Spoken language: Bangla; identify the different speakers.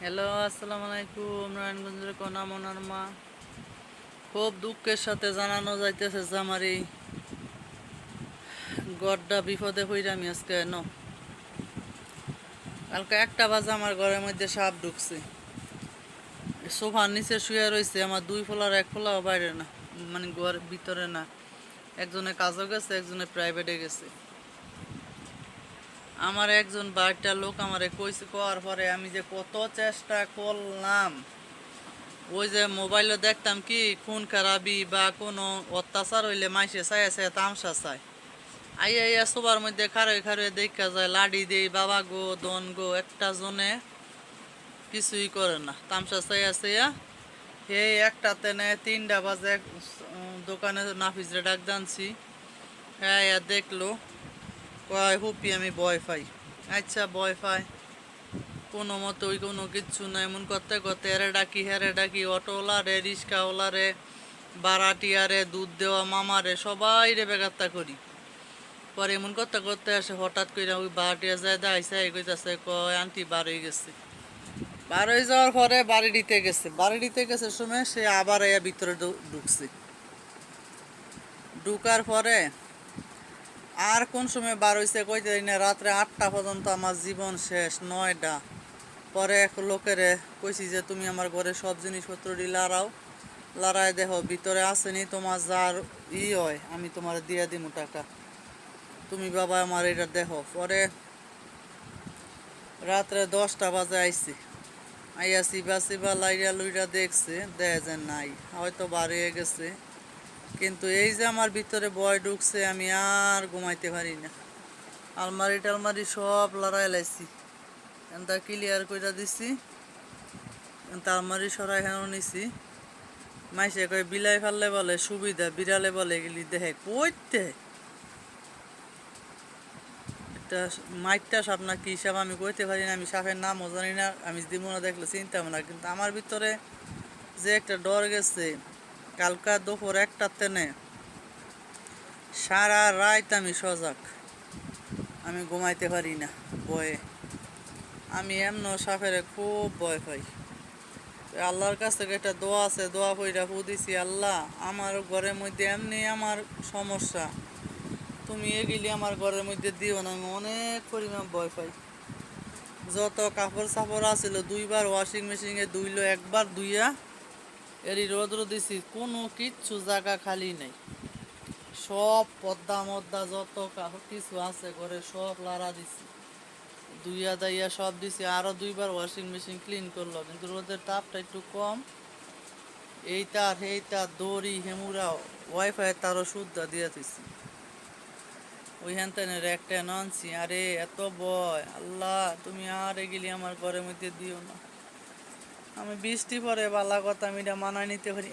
Speaker 1: হ্যালো, আসসালামু আলাইকুম। নারায়ণগঞ্জের কন্যা মনার মা, খুব দুঃখের সাথে জানানো যাইতেছে যে আমার এই গড্ডা বিপদে হইরা আমি আজকে কালকে 1টা বাজে আমার ঘরের মধ্যে সাপ ঢুকছে। সোফার নিচে শুয়ে রয়েছে, আমার 2 ফোলার 1 ফোলাও বাইরে না, মানে ঘরের ভিতরে না। একজনে কাজও গেছে, একজনে প্রাইভেটে গেছে। আমার একজন বাড়িটার লোক আমারে কইছে, কোয়ার পরে আমি যে কত চেষ্টা করলাম। ওই যে মোবাইলে দেখতাম কি খুন খারাপি বা কোনো অত্যাচার হইলে মাইসে চাইয়া চাইয়া তামসা চায়। আইয়া আইয়া সবার মধ্যে খারোয় খারোয় দেখা যায় লাডি দেই, বাবা গো দন গো, একটা জনে কিছুই করে না, তামসা চাইয়া চাইয়া। এই একটাতে নেয় 3টা বাজে দোকানে নাফিজরে ডাক দানছি। হ্যাঁ দেখলো, কয় হুপি আমি ভয় পাই। আচ্ছা ভয় পাই, কোনো মতো ওই কোনো কিচ্ছু নাই, এমন করতে করতে হেরে ডাকি হেরে ডাকি, অটোওয়ালারে রিক্সাওয়ালারে বারাটিয়ারে দুধ দেওয়া মামারে সবাই রে বেগাত্তা করি। পরে এমন করতে করতে আসে হঠাৎ করে ওই বারাটিয়া যায় দাইছে, কইতাছে কয় আন্টি বার হয়ে গেছে। বার হয়ে যাওয়ার পরে বাড়ি দিতে গেছে, বাড়ি দিতে গেছে সময় সে আবার এয়া ভিতরে ঢুকছে। ঢুকার পরে আর কোন সময় বার হয়েছে কইতে না, রাত্রে 8টা পর্যন্ত আমার জীবন শেষ। 9টা পরে এক লোকেরে কইছি যে তুমি আমার ঘরে সব জিনিসপত্র লাড়াও, লড়াই দেখো ভিতরে আসেনি, তোমার যার হয় আমি তোমার দিয়ে দিমু টাকা, তুমি বাবা আমার এটা দেখো। পরে রাত্রে 10টা বাজে আইছি, আইয়া সিবা সিবা লাইরা লুইরা দেখছে, দেয় যে নাই, হয়তো বাড়িয়ে গেছে। কিন্তু এই যে আমার ভিতরে ভয় ঢুকছে, আমি আর ঘুমাইতে পারি না। আলমারি টালমারি সব লড়াই লাইছি, এটা ক্লিয়ার কইরা দিছি, আলমারি সরাই হেন নিছি। মাইসে কয় বিলাই ফেললে বলে সুবিধা, বিড়ালে বলে এগুলি দেখে কইতে। এটা মাইটটা সাপ না কি সাপ আমি কইতে পারি না, আমি সাপের নামও জানি না, আমি জীবনে দেখলে চিনতাম না। কিন্তু আমার ভিতরে যে একটা ডর গেছে, কালকা দুপুর 1টাতে নে সারা রাত আমি সজাগ, আমি ঘুমাইতে পারি না ভয়ে। আমি এমন সাপের খুব ভয় পাই। আল্লাহর কাছ থেকে একটা দোয়া আছে, দোয়া পইরা দিছি, আল্লাহ আমার ঘরের মধ্যে এমনি আমার সমস্যা, তুমি এগুলি আমার ঘরের মধ্যে দিও না, আমি অনেক পরিমাণ ভয় পাই। যত কাপড় চাপড় আছিল 2বার ওয়াশিং মেশিনে ধুইলো, একবার ধুইয়া এরই রোদ্র দিছি, কোনো কিচ্ছু জায়গা খালি নেই। সব পদ্মা মদ্দা যত কিছু আছে ঘরে সব লাড়া দিছি, ধুইয়া দাইয়া সব দিছি। আরও 2বার ওয়াশিং মেশিন ক্লিন করলো, কিন্তু রোদের তাপটা একটু কম। এই তার এই তার দড়ি হেমুরা ওয়াইফাই তারও সুদ্ধা দিয়ে দিছি, ওইখান থেকে একটা আনছি। আরে এত ভয়, আল্লাহ তুমি আর এগুলি আমার ঘরের মধ্যে দিও না। আমি বৃষ্টি পরে বালা কথা আমি এটা মানায় নিতে পারি।